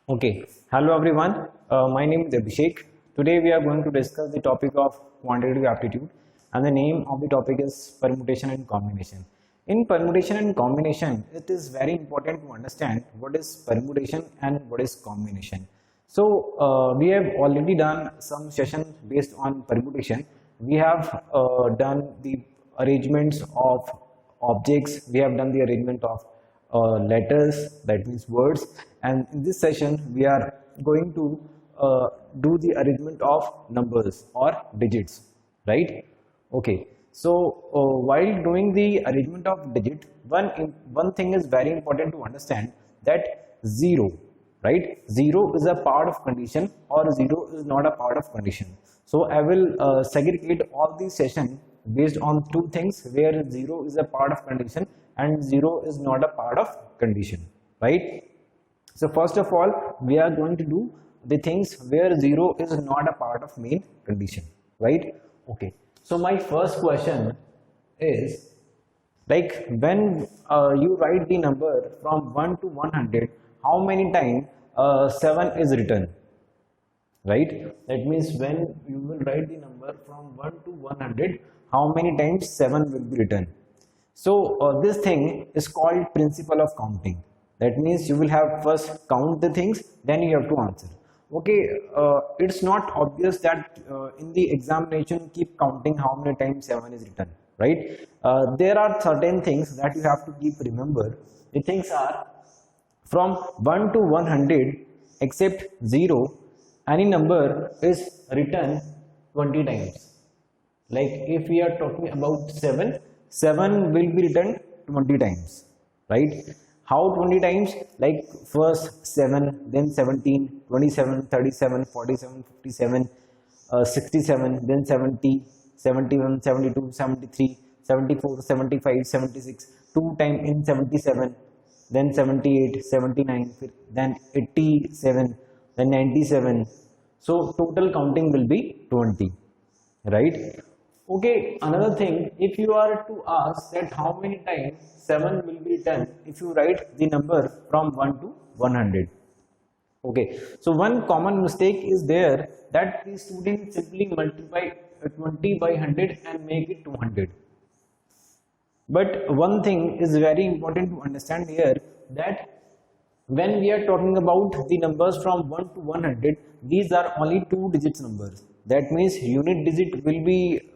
Okay, hello everyone. My name is Abhishek. Today we are going to discuss the topic of quantitative aptitude, and the name of the topic is permutation and combination. In permutation and combination, it is very important to understand what is permutation and what is combination. So we have already done some session based on permutation. We have done the arrangements of objects. We have done the arrangement of letters, that means words, and in this session we are going to do the arrangement of numbers or digits, right? Okay, so while doing the arrangement of digit, one thing is very important to understand, that zero, right? Zero is a part of condition or zero is not a part of condition. So I will segregate all these session based on two things, where zero is a part of condition and zero is not a part of condition, right? So first of all, we are going to do the things where zero is not a part of main condition, right? Okay, so my first question is, like, when you write the number from 1 to 100, how many times 7 is written, right? That means when you will write the number from 1 to 100, how many times 7 will be written? So this thing is called principle of counting. That means you will have first count the things, then you have to answer. Okay, it's not obvious that in the examination keep counting how many times 7 is written, right? There are certain things that you have to keep remember. The things are, from 1 to 100 except 0, any number is written 20 times. Like if we are talking about 7, 7 will be written 20 times, right? How 20 times? Like first 7, then 17, 27, 37, 47, 57, 67, then 70, 71, 72, 73, 74, 75, 76, 2 times in 77, then 78, 79, then 87, then 97. So total counting will be 20, right? Okay, another thing, if you are to ask that how many times 7 will be written if you write the number from 1 to 100. Okay, so one common mistake is there, that the student simply multiply 20 by 100 and make it 200. But one thing is very important to understand here, that when we are talking about the numbers from 1 to 100, these are only 2 digits numbers. That means unit digit will be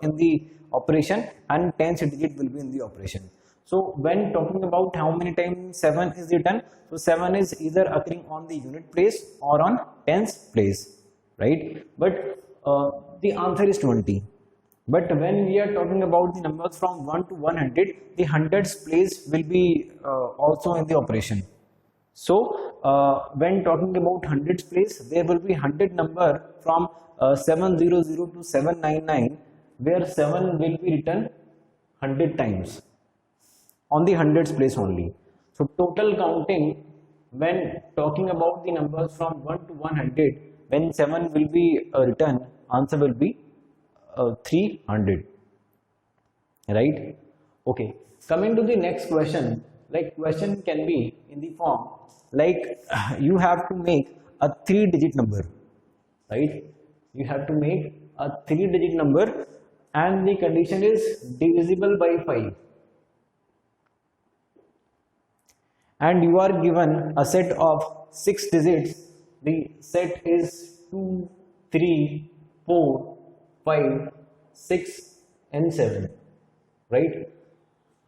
in the operation and tens digit will be in the operation. So when talking about how many times 7 is written, so 7 is either occurring on the unit place or on tens place, right? But the answer is 20. But when we are talking about the numbers from 1 to 100, the hundreds place will be also in the operation. So when talking about hundreds place, there will be 100 number from 700 to 799, where 7 will be written 100 times on the hundreds place only. So total counting, when talking about the numbers from 1 to 100, when 7 will be written, answer will be 300, right? Okay, coming to the next question, like question can be in the form, like you have to make a 3-digit number, right? You have to make a 3-digit number and the condition is divisible by 5, and you are given a set of 6 digits. The set is 2, 3, 4, 5, 6 and 7, right?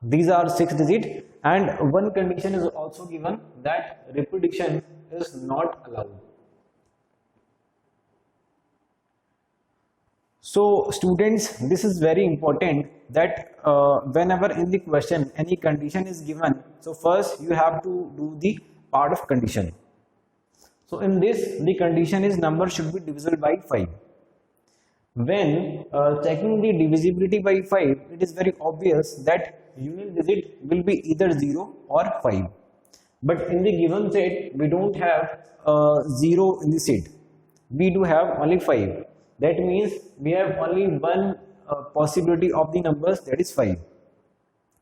These are 6 digits, and one condition is also given, that repetition is not allowed. So students, this is very important, that whenever in the question any condition is given, so first you have to do the part of condition. So in this, the condition is number should be divisible by 5. When checking the divisibility by 5, it is very obvious that unit digit will be either 0 or 5. But in the given set, we don't have 0 in the set. We do have only 5. That means we have only one possibility of the numbers, that is 5.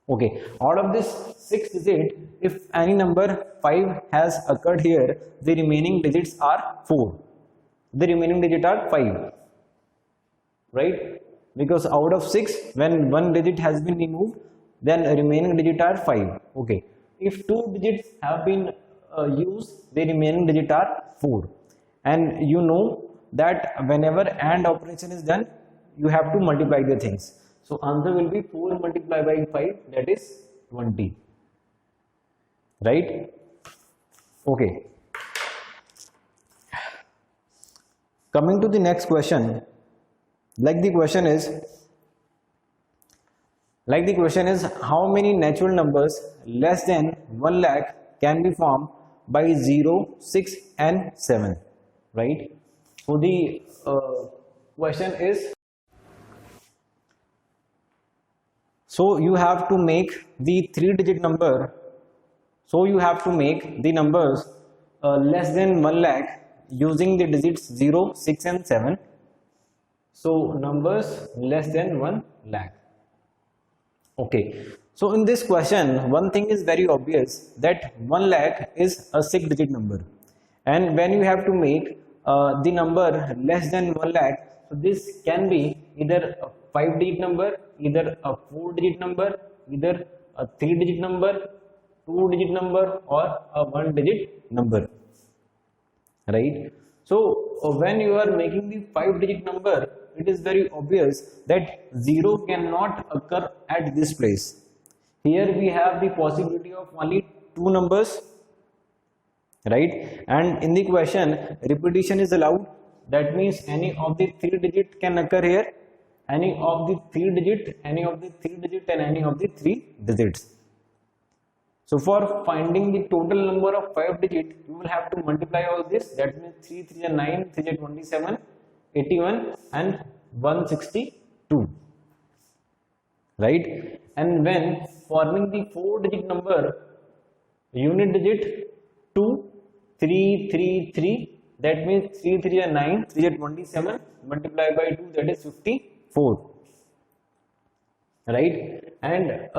Okay, out of this 6 digit, if any number 5 has occurred here, the remaining digits are 4. The remaining digit are 5, right? Because out of 6, when one digit has been removed, then remaining digit are 5. Okay, if 2 digits have been used, the remaining digit are 4. And you know that whenever AND operation is done, you have to multiply the things. So answer will be 4 multiplied by 5, that is 20, right? Okay, coming to the next question. Like the question is how many natural numbers less than 1 lakh can be formed by 0, 6 and 7, right? So the question is, so you have to make the 3-digit number, so you have to make the numbers less than 1 lakh using the digits 0, 6 and 7. So numbers less than 1 lakh. Okay, so in this question, one thing is very obvious, that 1 lakh is a 6-digit number, and when you have to make the number less than 1 lakh, so this can be either a 5-digit number, either a 4-digit number, either a 3-digit number, 2-digit number, or a 1-digit number, right? So when you are making the 5-digit number, it is very obvious that 0 cannot occur at this place. Here we have the possibility of only 2 numbers, right? And in the question, repetition is allowed. That means any of the 3-digit can occur here, any of the 3-digit, any of the 3-digit, and any of the 3 digits. So for finding the total number of 5-digit, you will have to multiply all this. That means 3 3 are 9, 3 are 27, 81 and 162, right? And when forming the 4-digit number, unit digit 2 3 3 3, that means 3 3 are 9, 3 are 27, multiplied by 2, that is 54, right? And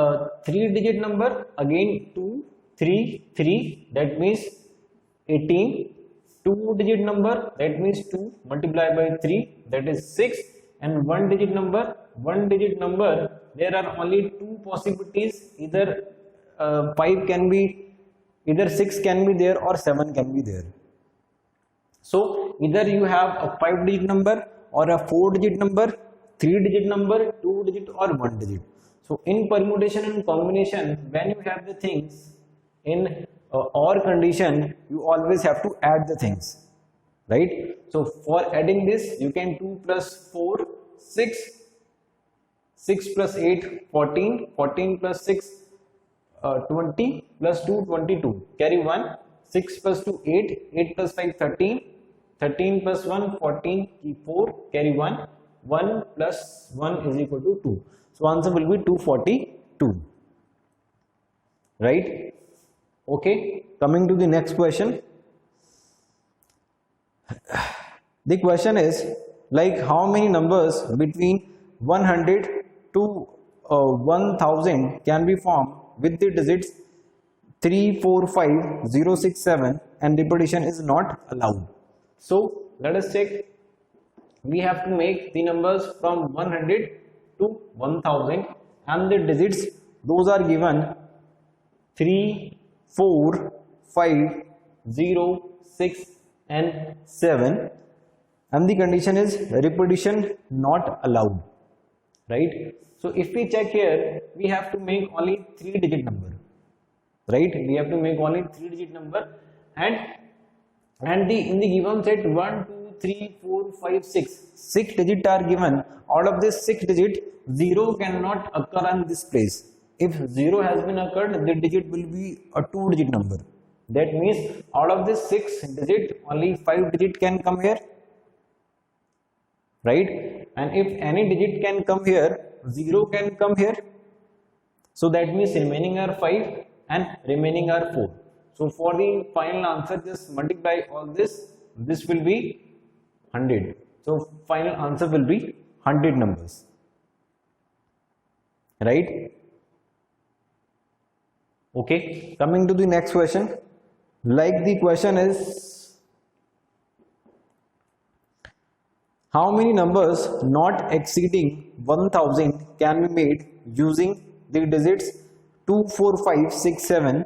3-digit number, again 2 3 3, that means 18. 2-digit number, that means 2 multiplied by 3, that is 6. And 1-digit number, there are only 2 possibilities, either 5 can be, either 6 can be there, or 7 can be there. So either you have a 5-digit number, or a 4-digit number, 3-digit number, 2-digit, or 1-digit. So in permutation and combination, when you have the things in OR condition, you always have to add the things, right? So for adding this, you can 2 plus 4 6, 6 plus 8 14, 14 plus 6 20, plus 2 22, carry 1, 6 plus 2 8, 8 plus 5 13, 13 plus 1 14, keep 4, carry 1, 1 plus 1 is equal to 2. So answer will be 242, right? Okay, coming to the next question. The question is, like, how many numbers between 100 to 1000 can be formed with the digits 3 4 5 0 6 7 and repetition is not allowed? So let us check. We have to make the numbers from 100 to 1000, and the digits, those are given 3 4 5 0 6 and 7, and the condition is repetition not allowed, right? So if we check here, we have to make only 3-digit number, right? We have to make only 3-digit number, and in the given set 1 2 3 4 5 6 digit are given. Out of this 6 digit, 0 cannot occur on this place. If 0 has been occurred, the digit will be a 2-digit number. That means out of this 6 digit, only 5 digit can come here, right? And if any digit can come here, 0 can come here. So that means remaining are 5 and remaining are 4. So for the final answer, just multiply all this. This will be 100. So final answer will be 100 numbers, right? Okay, coming to the next question. Like the question is, how many numbers not exceeding 1000 can be made using the digits 2, 4, 5, 6, 7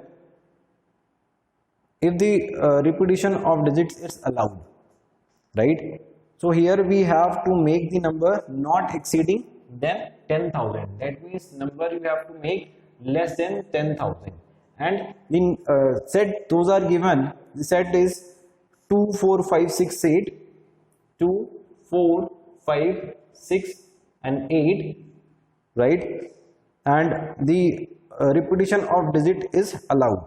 if the repetition of digits is allowed, right? So here we have to make the number not exceeding than 10,000. That means number you have to make less than 10,000. And in set those are given. The set is 2, 4, 5, 6, 8, 2, 4, 5, 6 and 8, right? And the repetition of digit is allowed.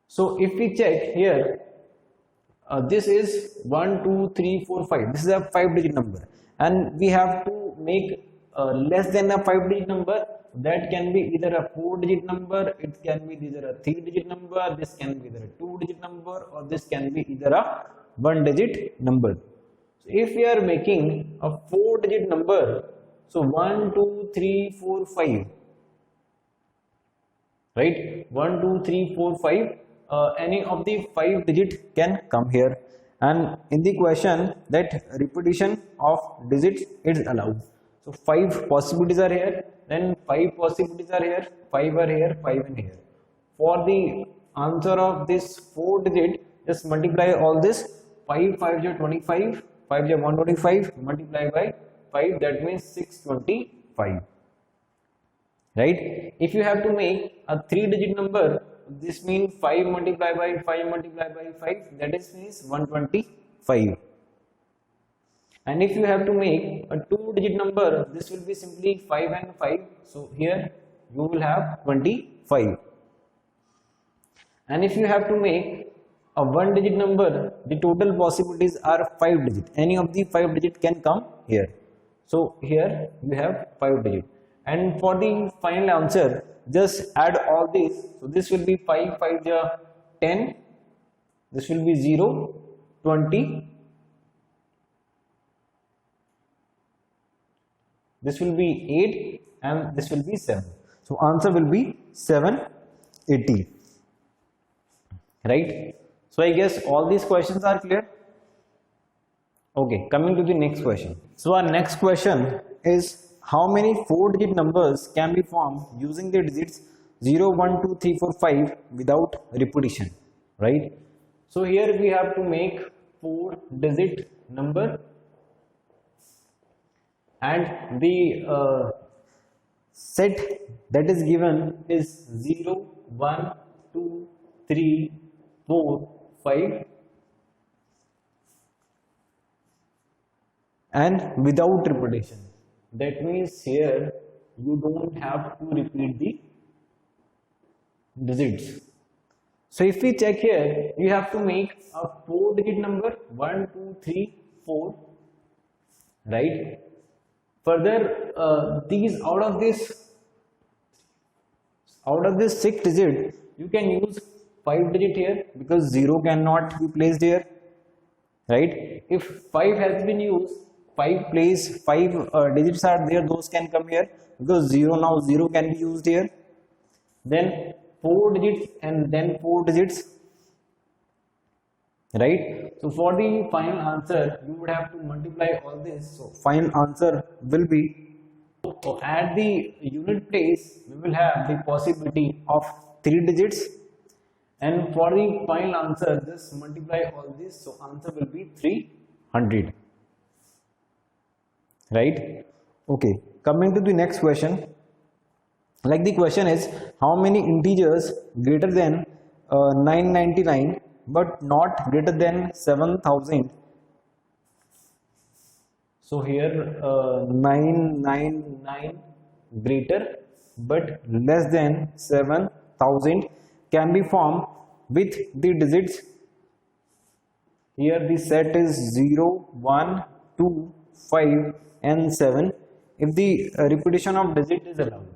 So if we check here, this is 1, 2, 3, 4, 5. This is a 5-digit number, and we have to make less than a 5-digit number. That can be either a 4-digit number, it can be either a 3-digit number, this can be either a 2-digit number, or this can be either a 1-digit number. So if we are making a 4-digit number, so 1, 2, 3, 4, 5, right? 1, 2, 3, 4, 5. Any of the 5 digit can come here, and in the question that repetition of digits is allowed. So 5 possibilities are here, then 5 possibilities are here, 5 are here, 5 in here. For the answer of this 4 digit, just multiply all this. 5 5 is 25, 5 is 125, multiply by 5, that means 625, right? If you have to make a 3-digit number, this means 5 multiplied by 5 multiplied by 5, that is means 125. And if you have to make a 2-digit number, this will be simply 5 and 5. So here you will have 25. And if you have to make a 1-digit number, the total possibilities are 5 digit. Any of the 5 digit can come here. So here you have 5 digit. And for the final answer, just add all these. So this will be 5, 5 10, this will be 0, 20, this will be 8, and this will be 7. So answer will be 780, right? So I guess all these questions are clear. Okay, coming to the next question. So our next question is, how many 4-digit numbers can be formed using the digits 0, 1, 2, 3, 4, 5 without repetition, right? So here we have to make 4-digit number, and the set that is given is 0, 1, 2, 3, 4, 5 and without repetition. That means here you don't have to repeat the digits. So if we check here, you have to make a 4-digit number 1, 2, 3, 4, right? Further, these out of this 6 digit, you can use 5 digit here because 0 cannot be placed here, right? If 5 has been used, 5 place 5 digits are there, those can come here because 0 now 0 can be used here. Then 4 digits and then 4 digits, right? So for the final answer, you would have to multiply all this. So final answer will be, so at the unit place we will have the possibility of 3 digits, and for the final answer just multiply all this. So answer will be 300, right? Okay, coming to the next question. Like the question is, how many integers greater than 999 but not greater than 7000? So here 999 greater but less than 7000 can be formed with the digits. Here the set is 0, 1, 2, 5 and 7 if the repetition of digit is allowed,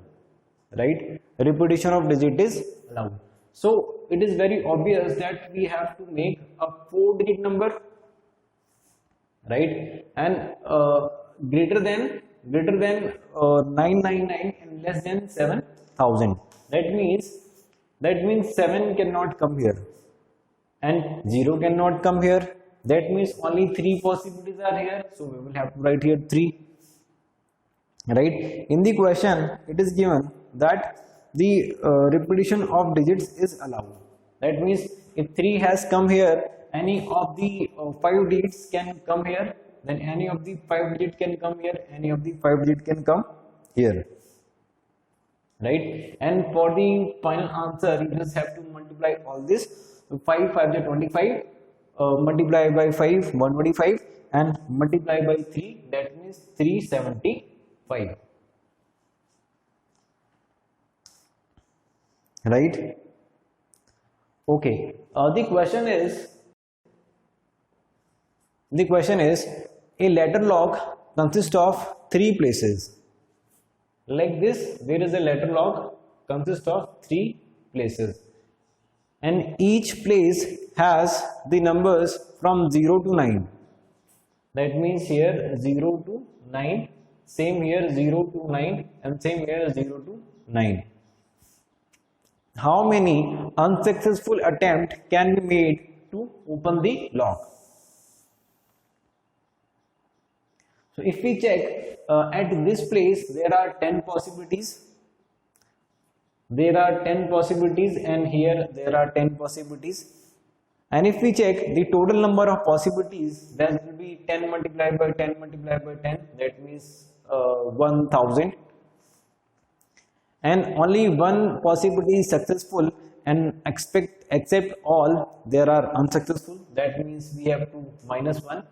right? Repetition of digit is allowed. So it is very obvious that we have to make a 4-digit number, right? And greater than 999 and less than 7000. That means that means 7 cannot come here and 0 cannot come here. That means only 3 possibilities are here, so we will have to write here 3, right? In the question it is given that the repetition of digits is allowed. That means if 3 has come here, any of the 5 digits can come here, then any of the 5 digit can come here, any of the 5 digit can come here, right? And for the final answer you just have to multiply all this. So 5 5 is 25, multiply by 5 125, and multiply by 3, that means 375, right? Okay, the question is a letter log consists of 3 places. Like this, there is a letter log consists of 3 places, and each place has the numbers from 0 to 9. That means here 0 to 9, same here 0 to 9, and same here 0 to 9. How many unsuccessful attempts can be made to open the lock? So if we check at this place, there are 10 possibilities. There are 10 possibilities, and here there are 10 possibilities. And if we check the total number of possibilities, that will be 10 multiplied by 10 multiplied by 10, that means 1000. And only one possibility is successful, and except all there are unsuccessful, that means we have to minus 1.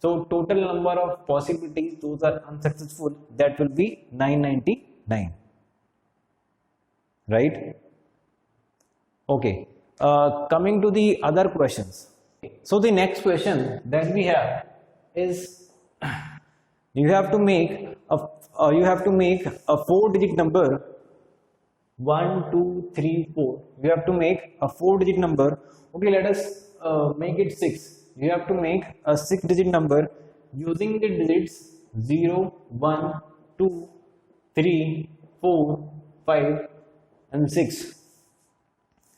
So total number of possibilities, those are unsuccessful, that will be 999, right? Okay, coming to the other questions. So the next question that we have is you have to make a 4-digit number. 1 2 3 4, you have to make a 4-digit number. Okay, let us make it 6. You have to make a 6-digit number using the digits 0 1 2 3 4 5 and 6,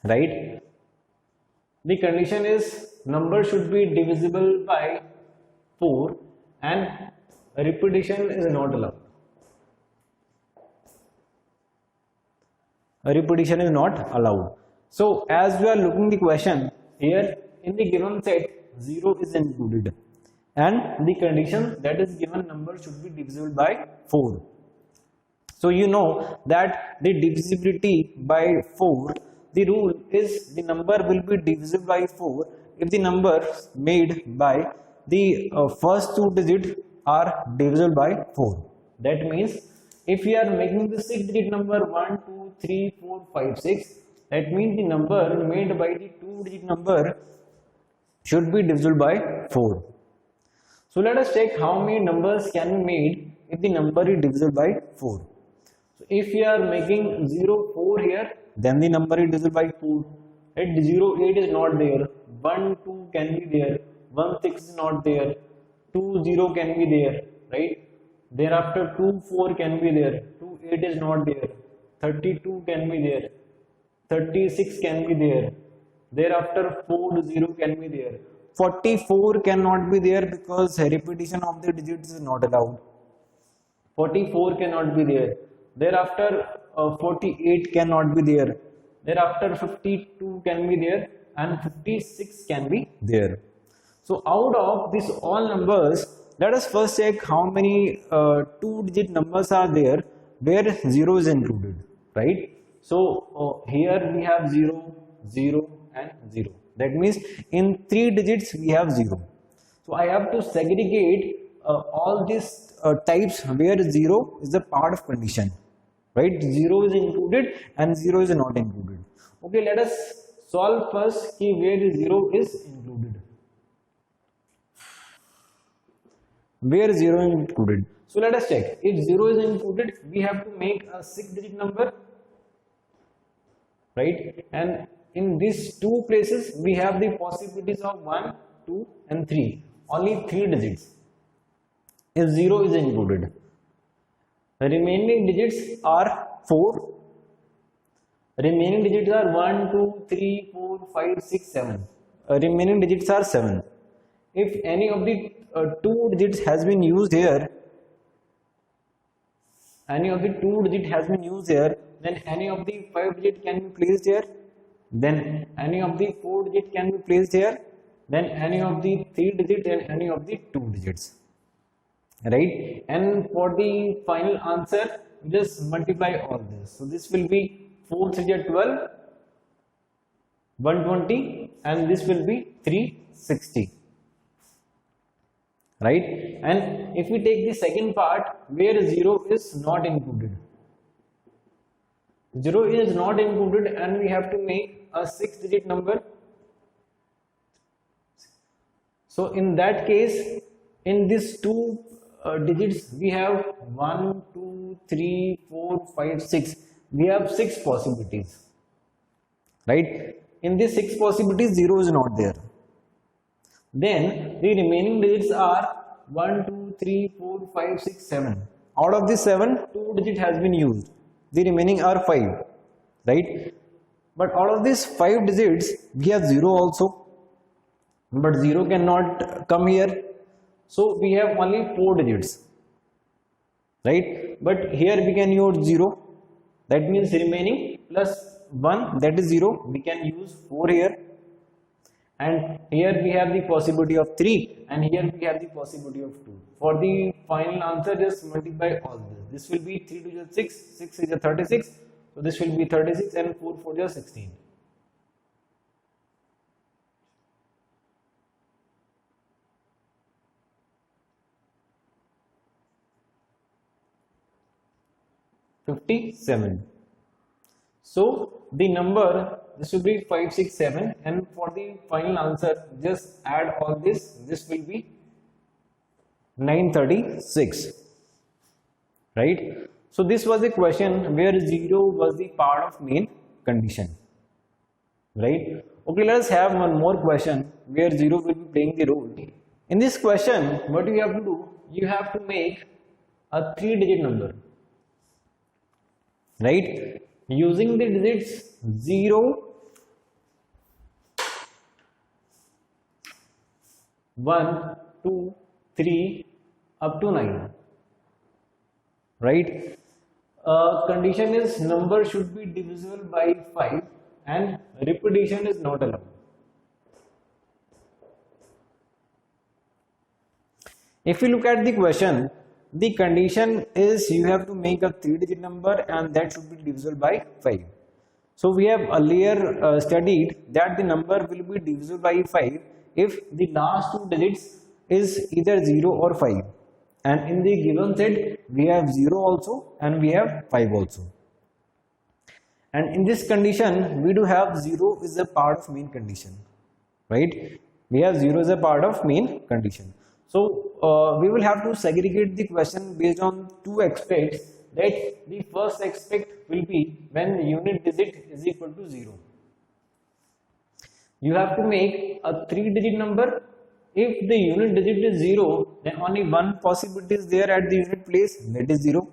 right? The condition is number should be divisible by 4 and repetition is not allowed. Repetition is not allowed. So as we are looking the question here, in the given set 0 is included, and the condition that is given number should be divisible by 4. So you know that the divisibility by 4, the rule is the number will be divisible by 4 if the number made by the first 2 digits are divisible by 4. That means if we are making the 6-digit number 1 2 3 4 5 6, that means the number made by the 2-digit number should be divisible by 4. So let us check how many numbers can be made if the number is divisible by 4. So if we are making 0 4 here, then the number is divisible by 4. At 0 8 is not there, 1 2 can be there, 1 6 is not there, 2 0 can be there, right? Thereafter 2 4 can be there, 2 8 is not there, 32 can be there, 36 can be there, thereafter 4 0 can be there, 44 cannot be there because repetition of the digits is not allowed. 44 cannot be there, thereafter 48 cannot be there, thereafter 52 can be there, and 56 can be there. So out of these all numbers, let us first check how many 2-digit numbers are there where 0 is included, right? So here we have 0 0 and 0. That means in 3 digits we have 0. So I have to segregate all these types where 0 is the part of condition, right? 0 is included and 0 is not included. Okay, let us solve first key where 0 is included. Where 0 is included. So let us check. If 0 is included, we have to make a 6-digit number, right? And in these 2 places, we have the possibilities of 1, 2 and 3. Only 3 digits. If 0 is included. The remaining digits are 4. Remaining digits are 1, 2, 3, 4, 5, 6, 7. Remaining digits are 7. If any of the two digits has been used here, then any of the 5 digit can be placed here, then any of the 4 digit can be placed here, then any of the 3 digit and any of the 2 digits, right? And for the final answer, just multiply all this. So this will be 4 3 are 12, 120, and this will be 360, right? And if we take the second part where 0 is not included, 0 is not included and we have to make a 6 digit number. So in that case, in these two digits we have 1, 2, 3, 4, 5, 6. We have 6 possibilities, right? In these 6 possibilities, 0 is not there. Then the remaining digits are 1, 2, 3, 4, 5, 6, 7. Out of this 7, 2 digit has been used. The remaining are 5, right? But out of these 5 digits, we have 0 also. But 0 cannot come here. So we have only 4 digits, right? But here we can use 0. That means remaining plus 1, that is 0. We can use 4 here. And here we have the possibility of 3, and here we have the possibility of 2. For the final answer, just multiply all this. This will be 3 to the 6, 6 is a 36. So this will be 36 and 4 4 is 16. So the number, this will be 567, and for the final answer just add all this. This will be 936, right? So this was a question where 0 was the part of main condition, right? Okay, let's have one more question where 0 will be playing the role. In this question, what you have to do, you have to make a 3-digit number, right? Using the digits 0, 1, 2, 3 up to 9, right? Condition is number should be divisible by 5 and repetition is not allowed. If you look at the question, the condition is you have to make a 3-digit number and that should be divisible by 5. So we have earlier studied that the number will be divisible by 5 if the last 2 digits is either 0 or 5. And in the given set, we have 0 also and we have 5 also. And in this condition, we do have 0 is a part of main condition, right? We have 0 as a part of main condition. So we will have to segregate the question based on 2 aspects. That the first aspect will be when the unit digit is equal to 0. You have to make a 3-digit number. If the unit digit is 0, then only one possibility is there at the unit place, that is 0.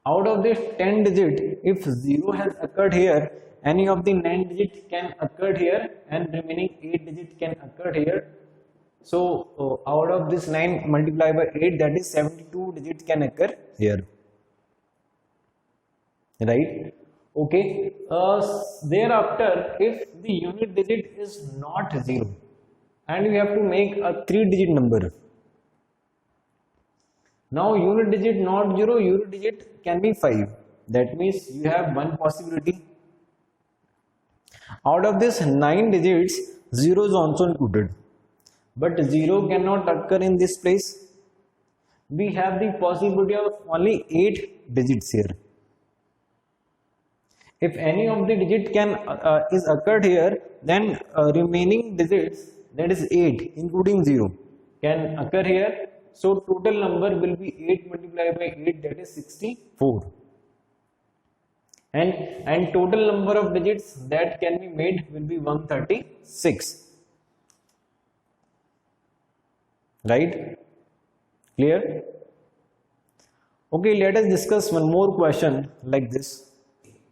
Out of this 10 digit, if 0 has occurred here, any of the 9 digit can occur here and remaining 8 digit can occur here. So out of this 9 multiplied by 8, that is 72 digits can occur here, right? Okay. Thereafter, if the unit digit is not 0 and we have to make a 3-digit number. Now unit digit not 0, unit digit can be 5. That means you have one possibility. Out of this 9 digits, 0 is also included. But 0 cannot occur in this place. We have the possibility of only 8 digits here. If any of the digit can is occurred here, then remaining digits, that is 8 including 0, can occur here. So total number will be 8 multiplied by 8, that is 64. And total number of digits that can be made will be 136. Right? Clear? Okay, let us discuss one more question like this.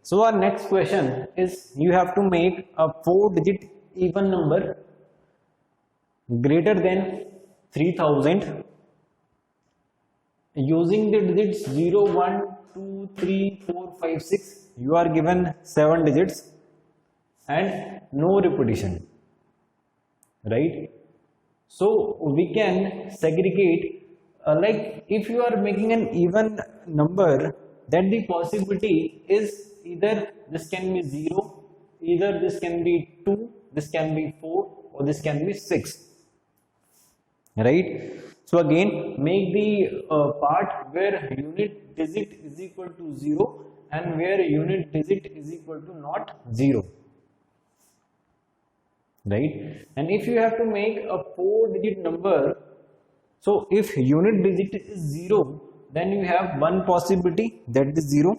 So our next question is, you have to make a 4-digit even number greater than 3000 using the digits 0, 1, 2, 3, 4, 5, 6. You are given 7 digits and no repetition, right? So we can segregate, like if you are making an even number, then the possibility is either this can be 0, either this can be 2, this can be 4, or this can be 6, right? So again, make the part where unit digit is equal to 0 and where unit digit is equal to not 0, right? And if you have to make a 4-digit number, so if unit digit is 0, then you have one possibility, that is 0.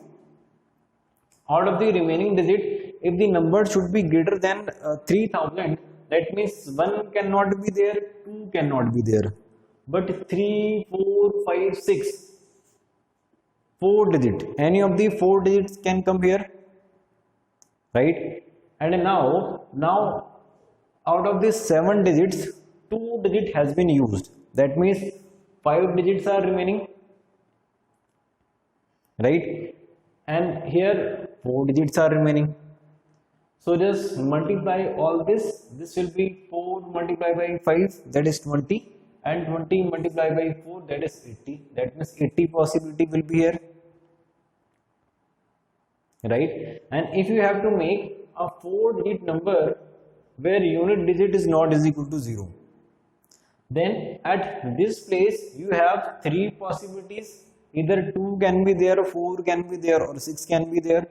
Out of the remaining digit, if the number should be greater than 3000, that means 1 cannot be there, 2 cannot be there, but 3, 4, 5, 6, 4 digit, any of the 4 digits can come here, right? And now out of these 7 digits, 2 digit has been used, that means 5 digits are remaining, right? And here 4 digits are remaining. So just multiply all this. This will be 4 multiplied by 5, that is 20, and 20 multiplied by 4, that is 80. That means 80 possibility will be here, right? And if you have to make a 4-digit number where unit digit is not is equal to 0, then at this place you have 3 possibilities. Either 2 can be there, 4 can be there, or 6 can be there,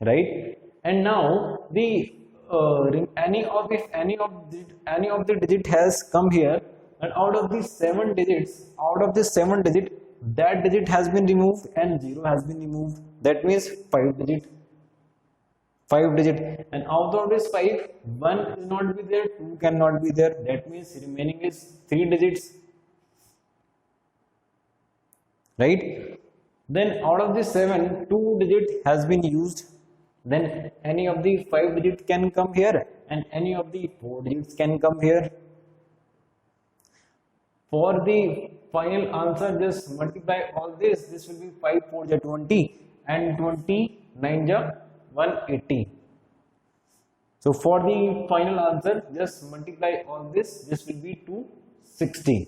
right? And now the any of the digit has come here, and out of these 7 digits, that digit has been removed and 0 has been removed. That means 5 digit. And out of this 5, 1 is not be there, 2 cannot be there. That means remaining is 3 digits, right? Then out of the 7, 2 digit has been used. Then any of the 5 digits can come here and any of the 4 digits can come here. For the final answer, just multiply all this. This will be 5 4 ja 20 and 20 9 ja 180. So for the final answer, just multiply all this. This will be 260.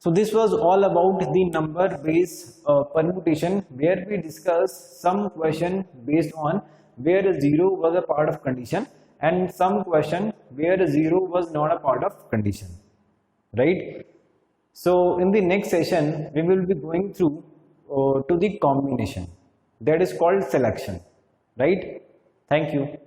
So this was all about the number based permutation, where we discussed some question based on where 0 was a part of condition and some question where 0 was not a part of condition, right? So in the next session we will be going through to the combination, that is called selection, right? Thank you.